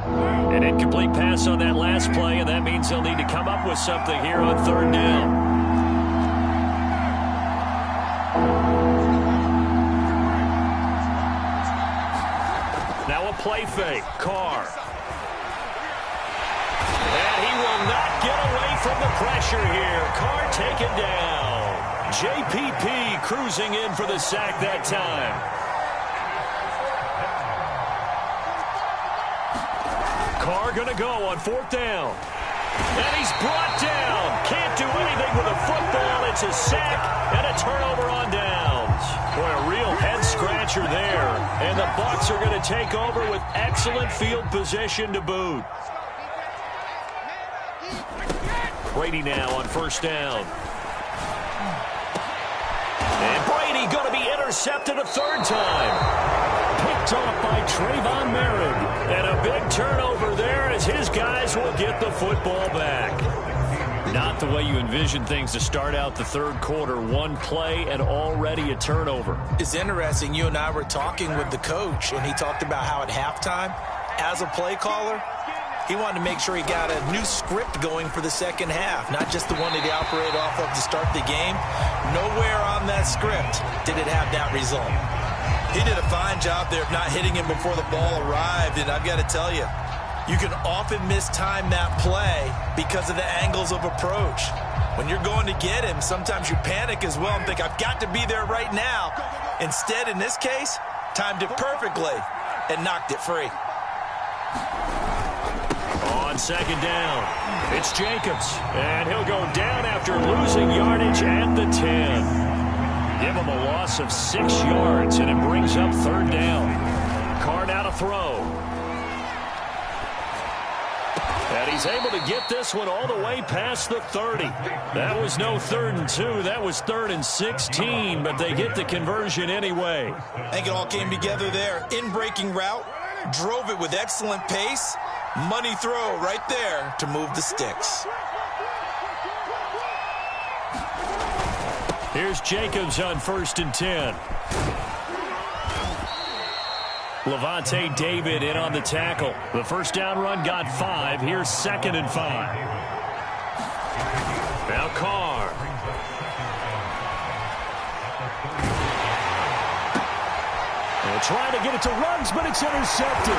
An incomplete pass on that last play, and that means they'll need to come up with something here on third down. Now a play fake. Carr. And he will not get away from the pressure here. Carr taken down. JPP cruising in for the sack that time. Carr going to go on fourth down. And he's brought down. Can't do anything with a football. It's a sack and a turnover on downs. Boy, a real head-scratcher there. And the Bucs are going to take over with excellent field position to boot. Brady now on first down. And Brady going to be intercepted a third time. Picked off by Trayvon Merritt. And a big turnover there as his guys will get the football back. Not the way you envision things to start out the third quarter. One play and already a turnover. It's interesting. You and I were talking with the coach, and he talked about how at halftime, as a play caller, he wanted to make sure he got a new script going for the second half, not just the one that he operated off of to start the game. Nowhere on that script did it have that result. He did a fine job there of not hitting him before the ball arrived, and I've got to tell you, you can often mistime that play because of the angles of approach. When you're going to get him, sometimes you panic as well and think, I've got to be there right now. Instead, in this case, timed it perfectly and knocked it free. On second down, it's Jacobs, and he'll go down after losing yardage at the 10. Give him a loss of 6 yards, and it brings up third down. Carr now to throw. And he's able to get this one all the way past the 30. That was no 3rd and 2. That was 3rd and 16, but they get the conversion anyway. I think it all came together there. In-breaking route, drove it with excellent pace. Money throw right there to move the sticks. Here's Jacobs on 1st and 10. Levante David in on the tackle. The first down run got 5. Here's 2nd and 5. Now Carr. They'll try to get it to Ruggs, but it's intercepted.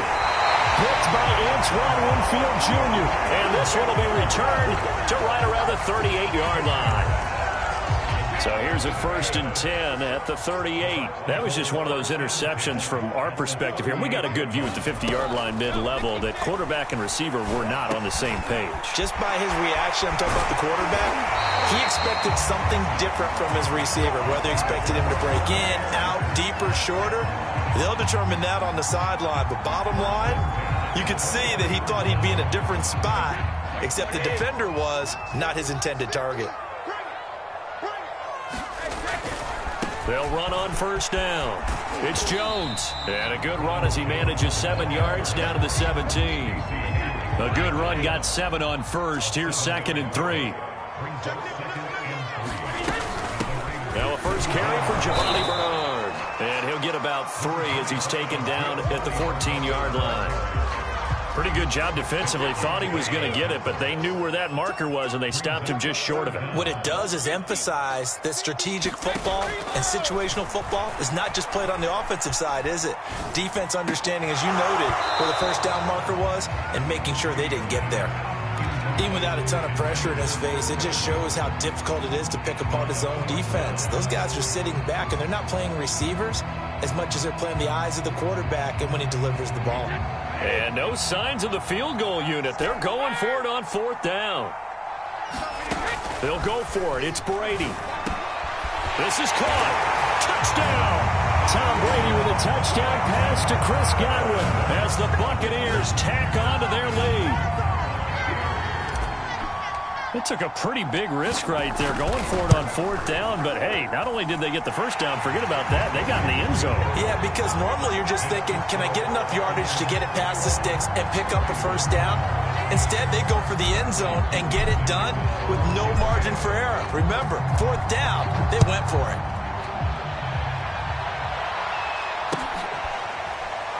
Picked by Antoine Winfield Jr. And this one will be returned to right around the 38-yard line. So here's a 1st and 10 at the 38. That was just one of those interceptions from our perspective here. And we got a good view at the 50-yard line mid-level that quarterback and receiver were not on the same page. Just by his reaction, I'm talking about the quarterback, he expected something different from his receiver. Whether he expected him to break in, out, deeper, shorter, they'll determine that on the sideline. But bottom line, you could see that he thought he'd be in a different spot, except the defender was not his intended target. They'll run on first down. It's Jones. And a good run as he manages 7 yards down to the 17. A good run got 7 on first. Here's 2nd and 3. Now a first carry for Giovanni Bernard. And he'll get about 3 as he's taken down at the 14-yard line. Pretty good job defensively. Thought he was going to get it, but they knew where that marker was, and they stopped him just short of it. What it does is emphasize that strategic football and situational football is not just played on the offensive side, is it? Defense understanding, as you noted, where the first down marker was and making sure they didn't get there. Even without a ton of pressure in his face, it just shows how difficult it is to pick apart his own defense. Those guys are sitting back, and they're not playing receivers as much as they're playing the eyes of the quarterback and when he delivers the ball. And no signs of the field goal unit. They're going for it on 4th down. They'll go for it. It's Brady. This is caught. Touchdown. Tom Brady with a touchdown pass to Chris Godwin as the Buccaneers tack on to their lead. It took a pretty big risk right there going for it on 4th down, but hey, not only did they get the first down, forget about that, they got in the end zone. Yeah, because normally you're just thinking, can I get enough yardage to get it past the sticks and pick up a first down? Instead, they go for the end zone and get it done with no margin for error. Remember, 4th down, they went for it.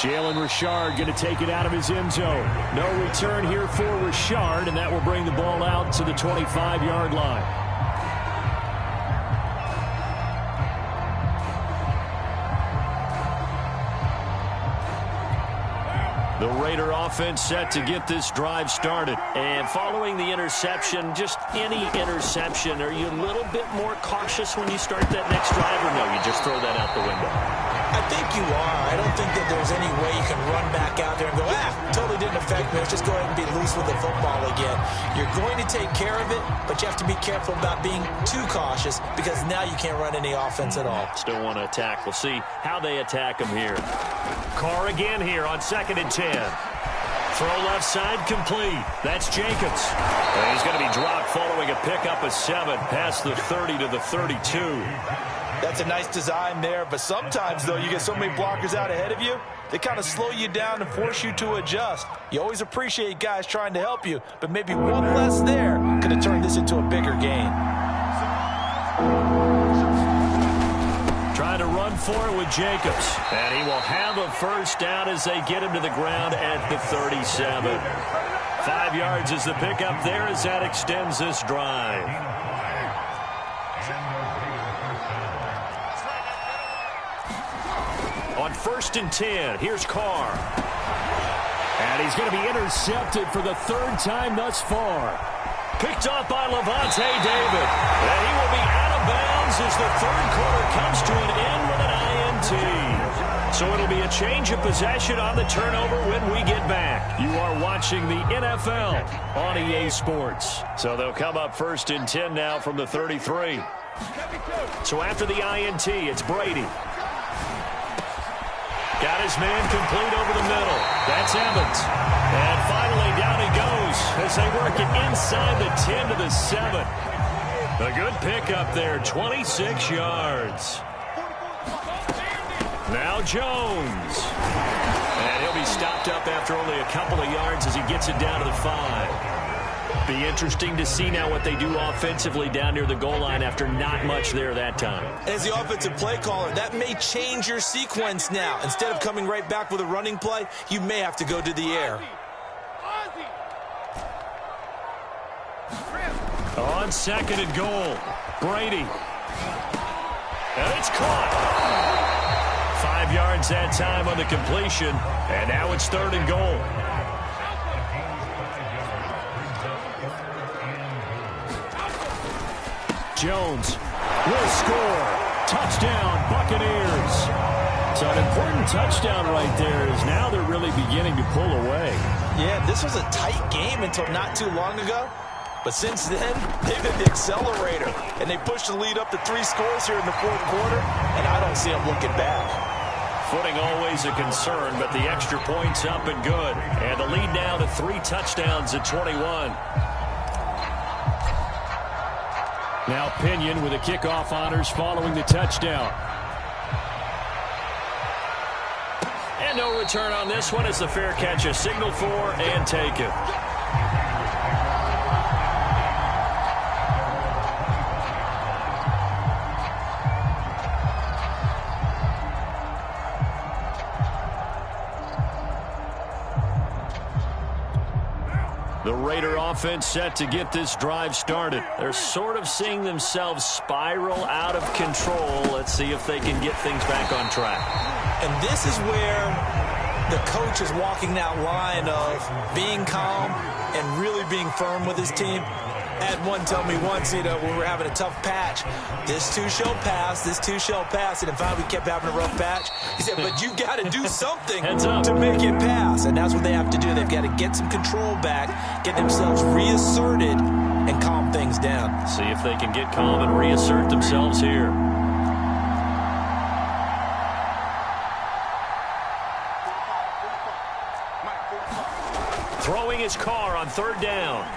Jalen Richard going to take it out of his end zone. No return here for Richard, and that will bring the ball out to the 25-yard line. The Raider offense set to get this drive started. And following the interception, just any interception, are you a little bit more cautious when you start that next drive, or no, you just throw that out the window? I think you are. I don't think that there's any way you can run back out there and go, totally didn't affect me. Let's just go ahead and be loose with the football again. You're going to take care of it, but you have to be careful about being too cautious because now you can't run any offense at all. Still want to attack. We'll see how they attack him here. Carr again here on 2nd and 10. Throw left side complete. That's Jacobs. And he's going to be dropped following a pickup of 7 past the 30 to the 32. That's a nice design there, but sometimes, though, you get so many blockers out ahead of you, they kind of slow you down and force you to adjust. You always appreciate guys trying to help you, but maybe one less there could have turned this into a bigger gain. Trying to run for it with Jacobs. And he will have a first down as they get him to the ground at the 37. 5 yards is the pickup there as that extends this drive. On 1st and 10, here's Carr. And he's going to be intercepted for the 3rd time thus far. Picked off by Levante David. And he will be out of bounds as the 3rd quarter comes to an end with an INT. So it'll be a change of possession on the turnover when we get back. You are watching the NFL on EA Sports. So they'll come up 1st and 10 now from the 33. So after the INT, it's Brady. Got his man complete over the middle. That's Evans. And finally down he goes as they work it inside the 10 to the 7. A good pickup there, 26 yards. Now Jones. And he'll be stopped up after only a couple of yards as he gets it down to the 5. Be interesting to see now what they do offensively down near the goal line after not much there that time. As the offensive play caller, that may change your sequence now. Instead of coming right back with a running play, you may have to go to the air. On 2nd and goal, Brady. And it's caught. 5 yards that time on the completion, and now it's 3rd and goal. Jones will score. Touchdown, Buccaneers. So an important touchdown right there is now they're really beginning to pull away. Yeah, this was a tight game until not too long ago. But since then, they've hit the accelerator. And they pushed the lead up to 3 scores here in the 4th quarter. And I don't see them looking back. Footing always a concern, but the extra points up and good. And the lead now to 3 touchdowns at 21. Now Pinion with the kickoff honors following the touchdown. And no return on this one as the fair catch is signaled for and taken. The Raider offense set to get this drive started. They're sort of seeing themselves spiral out of control. Let's see if they can get things back on track. And this is where the coach is walking that line of being calm and really being firm with his team. I had one tell me once, when we were having a tough patch, this too shall pass, this too shall pass. And in fact, we kept having a rough patch. He said, but you got to do something to make it pass. And that's what they have to do. They've got to get some control back, get themselves reasserted, and calm things down. See if they can get calm and reassert themselves here. Throwing his car on 3rd down.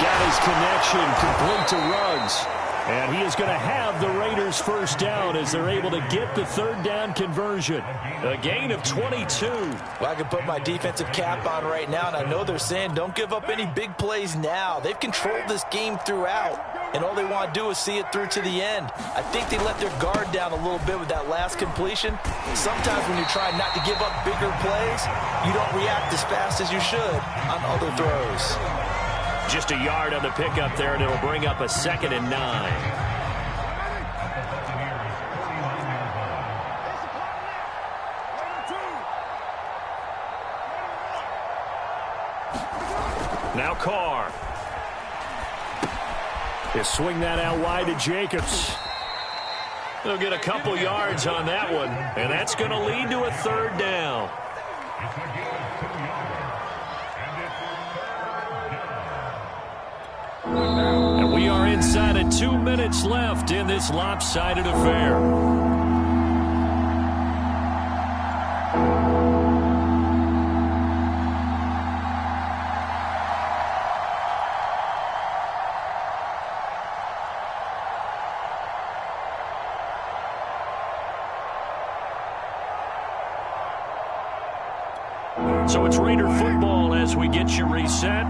Got his connection complete to Ruggs. And he is going to have the Raiders first down as they're able to get the 3rd down conversion. A gain of 22. Well, I can put my defensive cap on right now, and I know they're saying don't give up any big plays now. They've controlled this game throughout. and all they want to do is see it through to the end. I think they let their guard down a little bit with that last completion. Sometimes when you're trying not to give up bigger plays, you don't react as fast as you should on other throws. Just a yard on the pickup there, and it'll bring up a 2nd and 9. Now Carr. He'll swing that out wide to Jacobs. They'll get a couple yards on that one, and that's going to lead to a 3rd down. And we are inside of 2 minutes left in this lopsided affair. So it's Raider football as we get you reset.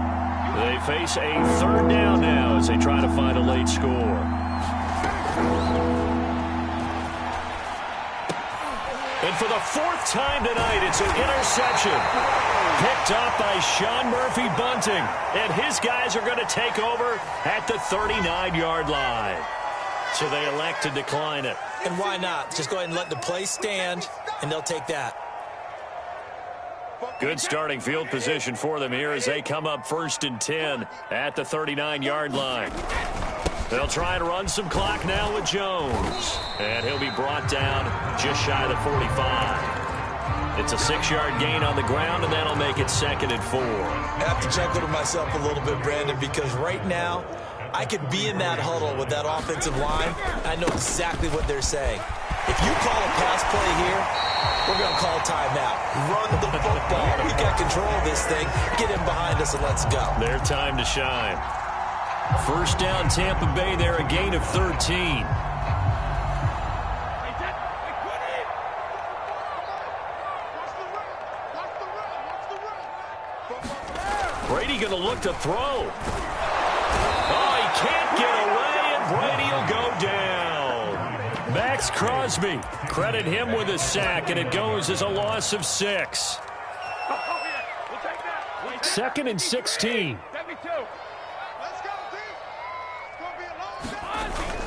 They face a 3rd down now as they try to find a late score. And for the 4th time tonight, it's an interception. Picked up by Sean Murphy-Bunting. And his guys are going to take over at the 39-yard line. So they elect to decline it. And why not? Just go ahead and let the play stand, and they'll take that. Good starting field position for them here as they come up 1st and 10 at the 39-yard line. They'll try and run some clock now with Jones. And he'll be brought down just shy of the 45. It's a 6-yard gain on the ground, and that'll make it 2nd and 4. I have to chuckle to myself a little bit, Brandon, because right now I could be in that huddle with that offensive line. I know exactly what they're saying. If you call a pass play here, we're going to call timeout. Run the football. We got control of this thing. Get him behind us and let's go. Their time to shine. 1st down, Tampa Bay there, a gain of 13. Brady going to look to throw. Oh, he can't get away, and Brady will go down. Max Crosby, credit him with a sack, and it goes as a loss of 6. 2nd and 16.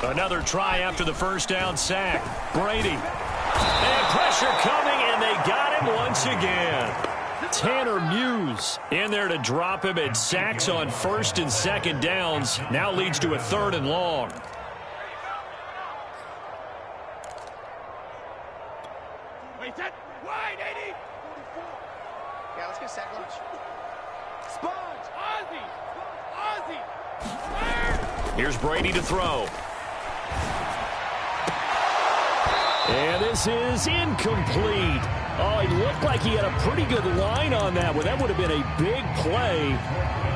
Another try after the 1st down sack. Brady. And pressure coming, and they got him once again. Tanner Muse in there to drop him, and sacks on 1st and 2nd downs. Now leads to a 3rd and long. Wide, 80. Yeah, let's get sack lunch. Sponge. Ozzy. Here's Brady to throw. And this is incomplete. Oh, he looked like he had a pretty good line on that one. That would have been a big play,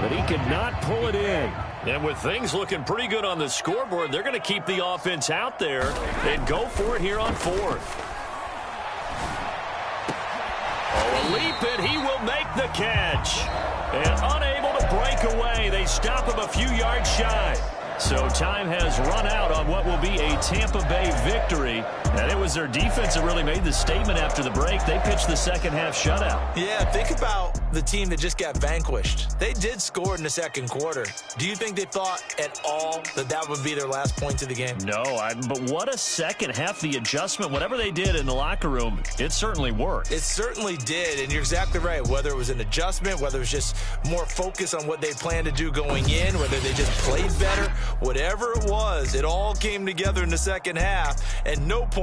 but he could not pull it in. And with things looking pretty good on the scoreboard, they're going to keep the offense out there and go for it here on 4th. Oh, a leap, and he will make the catch. And unable to break away, they stop him a few yards shy. So time has run out on what will be a Tampa Bay victory. And it was their defense that really made the statement after the break. They pitched the 2nd half shutout. Yeah, think about the team that just got vanquished. They did score in the 2nd quarter. Do you think they thought at all that that would be their last point of the game? No, but what a 2nd half. The adjustment, whatever they did in the locker room, it certainly worked. It certainly did, and you're exactly right. Whether it was an adjustment, whether it was just more focus on what they planned to do going in, whether they just played better, whatever it was, it all came together in the 2nd half, and no point